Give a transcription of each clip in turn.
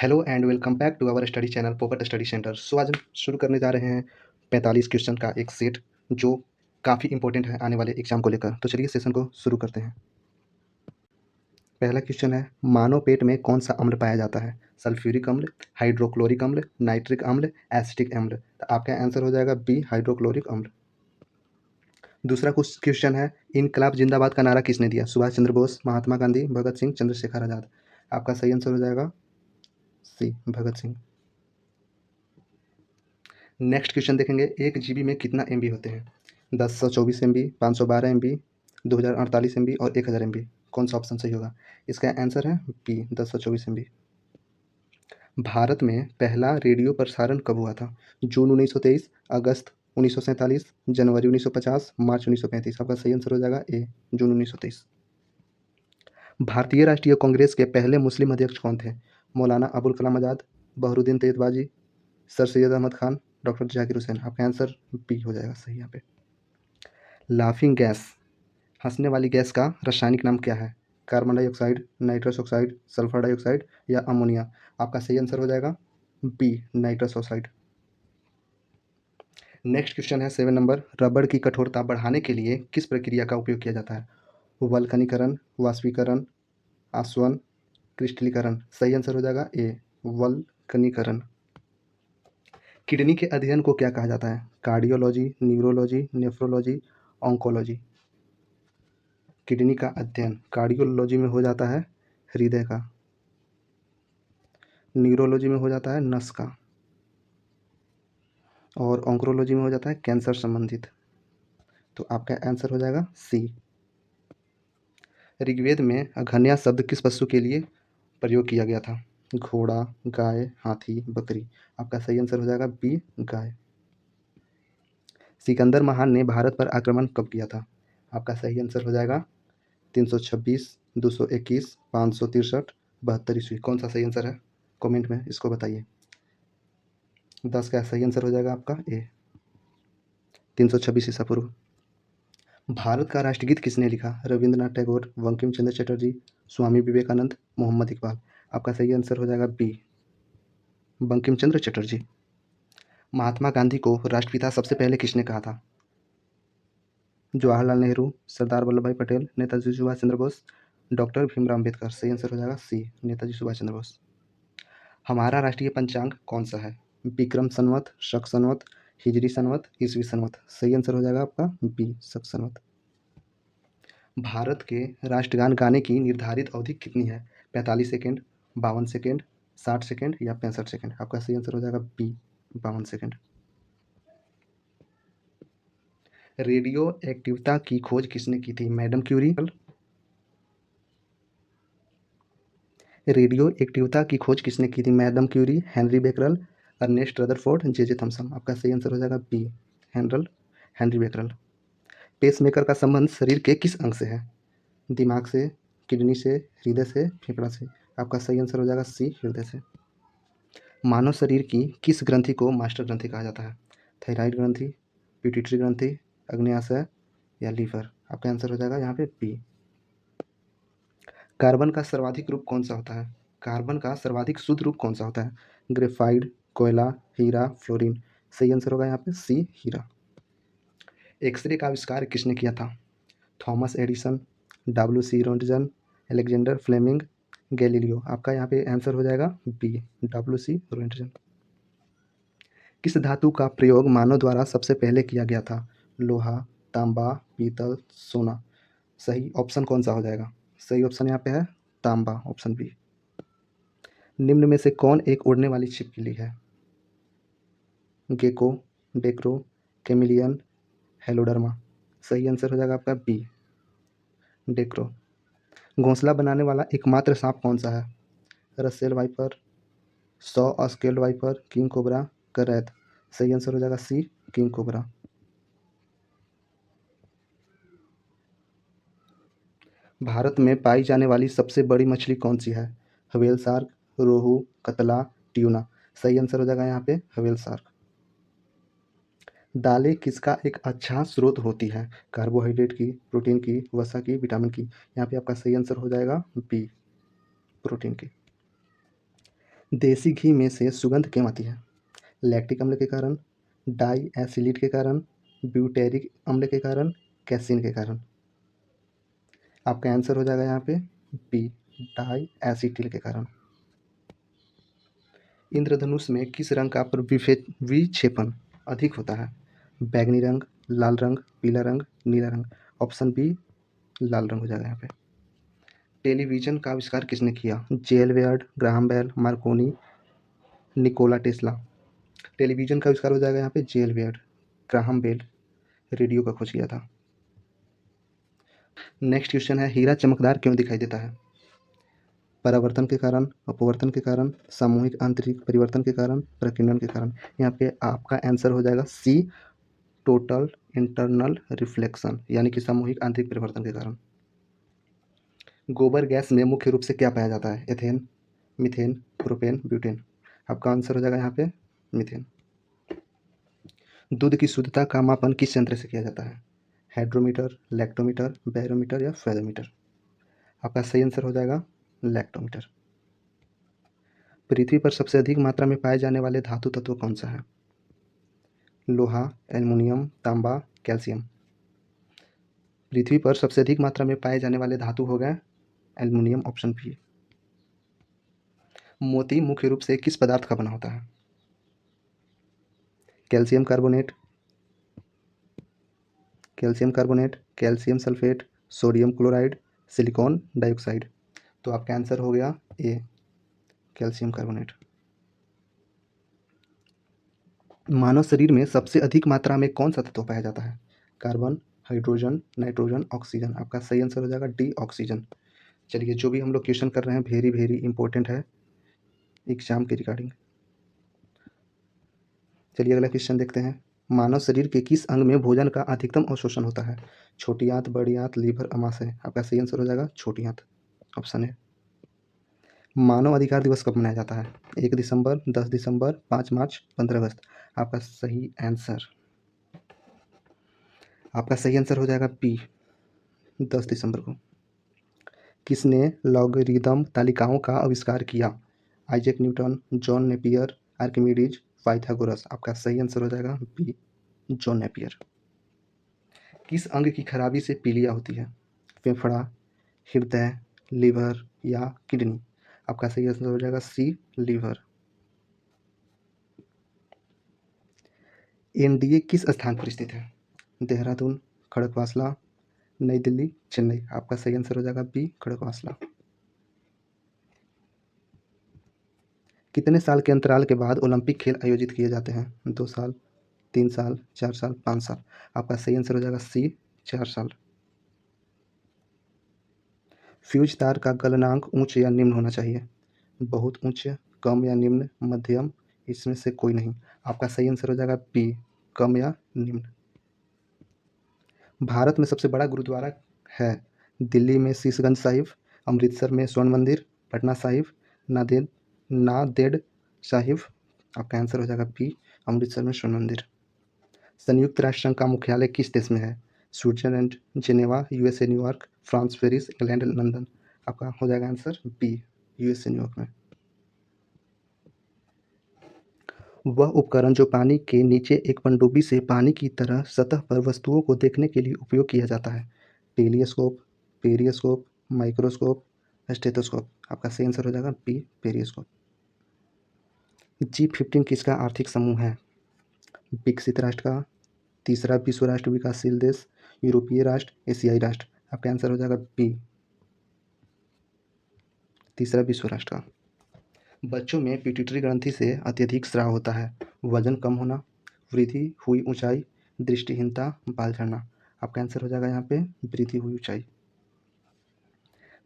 Hello and welcome back to our study channel Popat study centre. So आज हम शुरू करने जा रहे हैं 45 क्वेश्चन का एक सेट जो काफ़ी इंपॉर्टेंट है आने वाले एग्जाम को लेकर। तो चलिए सेशन को शुरू करते हैं। पहला क्वेश्चन है, मानव पेट में कौन सा अम्ल पाया जाता है? सल्फ्यूरिक अम्ल, हाइड्रोक्लोरिक अम्ल, नाइट्रिक अम्ल, एसिटिक अम्ल। तो आपका आंसर हो जाएगा बी, हाइड्रोक्लोरिक अम्ल। दूसरा क्वेश्चन है, इनकलाब जिंदाबाद का नारा किसने दिया? सुभाष चंद्र बोस, महात्मा गांधी, भगत सिंह, चंद्रशेखर आजाद। आपका सही आंसर हो जाएगा सी, भगत सिंह। नेक्स्ट क्वेश्चन देखेंगे, 1 जीबी में कितना एमबी होते हैं? 1024 एमबी, 512 एमबी, 2048 एमबी और 1000 एमबी। कौन सा ऑप्शन सही होगा? इसका आंसर है बी, 1024 एमबी। भारत में पहला रेडियो प्रसारण कब हुआ था? जून 1923, अगस्त 1947, जनवरी 1950, मार्च 1935। आपका सही आंसर हो जाएगा ए, जून 1923। भारतीय राष्ट्रीय कांग्रेस के पहले मुस्लिम अध्यक्ष कौन थे? Maulana Abul Kalam Azad, Bahruddin तैयबाजी, sir Syed Ahmad Khan, doctor Zakir Hussain. आपका आंसर बी हो जाएगा सही यहाँ पे। लाफिंग गैस, हंसने वाली गैस का रासायनिक नाम क्या है? Carbon dioxide, nitrous oxide, sulphur dioxide या अमोनिया। आपका सही आंसर हो जाएगा B, nitrous oxide. Next question है 7 नंबर, रबड़ की कठोरता बढ़ाने के लिए किस प्रक्रिया का उपयोग किया जाता है? वल्कनीकरण, वाष्पीकरण, आसवन, क्रिस्टलीकरण। सही आंसर हो जाएगा ए, वल्कनीकरण। किडनी के अध्ययन को क्या कहा जाता है? Cardiology, neurology, nephrology, oncology. Kidney का अध्ययन कार्डियोलॉजी में हो जाता है हृदय का, न्यूरोलॉजी में हो जाता है नस का और ऑन्कोलॉजी में हो जाता है कैंसर संबंधित। तो आपका आंसर हो जाएगा सी। ऋग्वेद में अघन्या शब्द किस पशु के लिए प्रयोग किया गया था? घोड़ा, गाय, हाथी, बकरी। आपका सही आंसर हो जाएगा बी, गाय। सिकंदर महान ने भारत पर आक्रमण कब किया था? आपका सही आंसर हो जाएगा 326, 221, 563, 72 ईस्वी। कौन सा सही आंसर है? कमेंट में इसको बताइए। 10 का सही आंसर हो जाएगा आपका ए, 326 ईसा पूर्व। भारत का राष्ट्रगीत किसने लिखा? रविंद्रनाथ टैगोर, बंकिम चंद्र चटर्जी, स्वामी विवेकानंद, मोहम्मद इकबाल। आपका सही आंसर हो जाएगा बी, बंकिम चंद्र चटर्जी। महात्मा गांधी को राष्ट्रपिता सबसे पहले किसने कहा था? जवाहरलाल नेहरू, सरदार वल्लभ भाई पटेल, नेताजी सुभाष चंद्र बोस, डॉक्टर भीमराव अम्बेडकर। सही आंसर हो जाएगा सी, नेताजी सुभाष चंद्र बोस। हमारा राष्ट्रीय पंचांग कौन सा है? विक्रम संवत, शक संवत, हिजरी संवत, ईसवी संवत। सही आंसर हो जाएगा आपका बी, शक संवत। भारत के राष्ट्रगान गाने की निर्धारित अवधि कितनी है? 45 सेकेंड, 52 सेकेंड, 60 सेकेंड या 65 सेकेंड। आपका सही आंसर हो जाएगा बी, 52 सेकेंड। रेडियो एक्टिविता की खोज किसने की थी? Madam Curie. रेडियो एक्टिविता की खोज किसने की थी? Madam Curie, Henri Becquerel, Ernest Rutherford, J Thomson. आपका सही आंसर हो जाएगा बी, हेनरी बेकरल। पेसमेकर का संबंध शरीर के किस अंग से है? दिमाग से, किडनी से, हृदय से, फेफड़ा से। आपका सही आंसर हो जाएगा सी, हृदय से। मानव शरीर की किस ग्रंथि को मास्टर ग्रंथि कहा जाता है? थायराइड ग्रंथि, पिट्यूटरी ग्रंथि, अग्न्याशय या लीवर। आपका आंसर हो जाएगा यहाँ पे बी। कार्बन का सर्वाधिक रूप कौन सा होता है? कार्बन का सर्वाधिक शुद्ध रूप कौन सा होता है? ग्रेफाइट, कोयला, हीरा, फ्लोरीन। सही आंसर होगा यहाँ पे सी, हीरा। एक्सरे का आविष्कार किसने किया था? Thomas Edison, W C Roentgen, Alexander Fleming, Galileo. आपका यहाँ पे आंसर हो जाएगा बी, डब्ल्यू सी रोंटगन। किस धातु का प्रयोग मानव द्वारा सबसे पहले किया गया था? लोहा, तांबा, पीतल, सोना। सही ऑप्शन कौन सा हो जाएगा? सही ऑप्शन यहाँ पे है तांबा, ऑप्शन बी। निम्न में से कौन एक उड़ने वाली छिपकली है? गेको, डेक्रो, कैमिलियन, हेलोडर्मा। सही आंसर हो जाएगा आपका बी, डेक्रो। घोंसला बनाने वाला एकमात्र सांप कौन सा है? रसेल वाइपर, सौ स्केल्ड वाइपर, किंग कोबरा, करैत। सही आंसर हो जाएगा सी, किंग कोबरा। भारत में पाई जाने वाली सबसे बड़ी मछली कौन सी है? हवेल शार्क, रोहू, कतला, ट्यूना। सही आंसर हो जाएगा यहाँ पे हवेल शार्क। दालें किसका एक अच्छा स्रोत होती है? कार्बोहाइड्रेट की, प्रोटीन की, वसा की, विटामिन की। यहाँ पे आपका सही आंसर हो जाएगा बी, प्रोटीन की। देसी घी में से सुगंध क्यों आती है? लैक्टिक अम्ल के कारण, डाई एसिलिड के कारण, ब्यूटेरिक अम्ल के कारण, कैसीन के कारण। आपका आंसर हो जाएगा यहाँ पे बी, डाई एसिटिल के कारण। इंद्रधनुष में किस रंग का विक्षेपण अधिक होता है? बैगनी रंग, लाल रंग, पीला रंग, नीला रंग। ऑप्शन बी लाल रंग हो जाएगा यहाँ पे। टेलीविजन का आविष्कार किसने किया? जेल वेयर्ड, Graham Bell, Marconi, Nikola Tesla. Television का आविष्कार हो जाएगा यहाँ पे जेल वेयर्ड। ग्राहम बेल रेडियो का खोज किया था। नेक्स्ट क्वेश्चन है, हीरा चमकदार क्यों दिखाई देता है? परावर्तन के कारण, अपवर्तन के कारण, सामूहिक आंतरिक परिवर्तन के कारण, प्रकीर्णन के कारण। यहाँ पे आपका आंसर हो जाएगा सी, टोटल इंटरनल रिफ्लेक्शन, यानी कि सामूहिक आंतरिक परिवर्तन के कारण। गोबर गैस में मुख्य रूप से क्या पाया जाता है? Ethane, methane, propane, butane. आपका आंसर हो जाएगा यहाँ पे मीथेन। दूध की शुद्धता का मापन किस यंत्र से किया जाता है? हाइड्रोमीटर, लैक्टोमीटर, बैरोमीटर या फेरोमीटर। आपका सही आंसर हो जाएगा लैक्टोमीटर। पृथ्वी पर सबसे अधिक मात्रा में पाए जाने वाले धातु तत्व कौन सा है? लोहा, एल्युमिनियम, तांबा, कैल्शियम। पृथ्वी पर सबसे अधिक मात्रा में पाए जाने वाले धातु हो गए एल्युमिनियम, ऑप्शन बी। मोती मुख्य रूप से किस पदार्थ का बना होता है? Calcium carbonate, calcium carbonate, calcium sulphate, sodium chloride, silicon dioxide. तो आपका आंसर हो गया ए, कैल्शियम कार्बोनेट। मानव शरीर में सबसे अधिक मात्रा में कौन सा तत्व पाया जाता है? Carbon, hydrogen, nitrogen, oxygen. आपका सही आंसर हो जाएगा डी, ऑक्सीजन। चलिए, जो भी हम लोग क्वेश्चन कर रहे हैं वेरी वेरी इंपॉर्टेंट है एग्जाम के रिगार्डिंग। चलिए अगला क्वेश्चन देखते हैं। मानव शरीर के किस अंग में भोजन का अधिकतम अवशोषण होता है? छोटी आंत, बड़ी आंत, लीवर, अमाशय। आपका सही आंसर हो जाएगा छोटी आंत, ऑप्शन है। मानव अधिकार दिवस कब मनाया जाता है? 1 दिसंबर, 10 दिसंबर, 5 मार्च, 15 अगस्त। आपका सही आंसर, आपका सही आंसर हो जाएगा बी, 10 दिसंबर को। किसने लॉगरिदम तालिकाओं का आविष्कार किया? Isaac Newton, John Napier, Archimedes, Pythagoras. आपका सही आंसर हो जाएगा बी, जॉन नेपियर। किस अंग की खराबी से पीलिया होती है? फेफड़ा, हृदय, लीवर या किडनी। आपका सही आंसर हो जाएगा सी, लीवर। एनडीए किस स्थान पर स्थित है? देहरादून, खड़गवासला, नई दिल्ली, चेन्नई। आपका सही आंसर हो जाएगा बी, खड़गवासला। कितने साल के अंतराल के बाद ओलंपिक खेल आयोजित किए जाते हैं? 2 साल, 3 साल, 4 साल, 5 साल। आपका सही आंसर हो जाएगा सी, 4 साल। फ्यूज तार का गलनांक उच्च या निम्न होना चाहिए? बहुत उच्च, कम या निम्न, मध्यम, इसमें से कोई नहीं। आपका सही आंसर हो जाएगा बी, कम या निम्न। भारत में सबसे बड़ा गुरुद्वारा है? दिल्ली में शीशगंज साहिब, अमृतसर में स्वर्ण मंदिर, पटना साहिब, नादेड नादेड साहिब। आपका आंसर हो जाएगा बी, अमृतसर में स्वर्ण मंदिर। संयुक्त राष्ट्र संघ का मुख्यालय किस देश में है? Switzerland, Geneva, USA New York, France Paris, England London. आपका हो जाएगा आंसर बी, यूएसए न्यूयॉर्क में। वह उपकरण जो पानी के नीचे एक पनडुब्बी से पानी की तरह सतह पर वस्तुओं को देखने के लिए उपयोग किया जाता है? Telescope, periscope, microscope, stethoscope. आपका सही आंसर हो जाएगा बी, पेरिस्कोप। G15 किसका आर्थिक समूह है? विकसित राष्ट्र का, तीसरा विश्व राष्ट्र, विकासशील देश, यूरोपीय राष्ट्र, एशियाई राष्ट्र। आपका आंसर हो जाएगा बी, तीसरा विश्व राष्ट्र का। बच्चों में पिट्यूटरी ग्रंथि से अत्यधिक स्राव होता है? वजन कम होना, वृद्धि हुई ऊंचाई, दृष्टिहीनता, बाल झड़ना। आपका आंसर हो जाएगा यहाँ पे वृद्धि हुई ऊंचाई।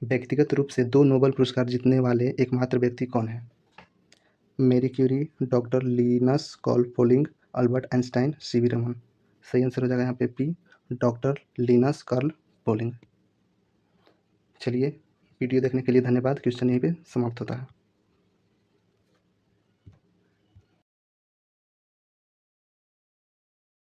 व्यक्तिगत रूप से 2 नोबेल पुरस्कार जीतने वाले एकमात्र व्यक्ति कौन है? Marie Curie, doctor Linus Carl Pauling, Albert Einstein, CV Raman. सही आंसर हो जाएगा यहाँ पे P, doctor Linus Carl Pauling. चलिए, वीडियो देखने के लिए धन्यवाद। क्वेश्चन यहीं पे समाप्त होता है।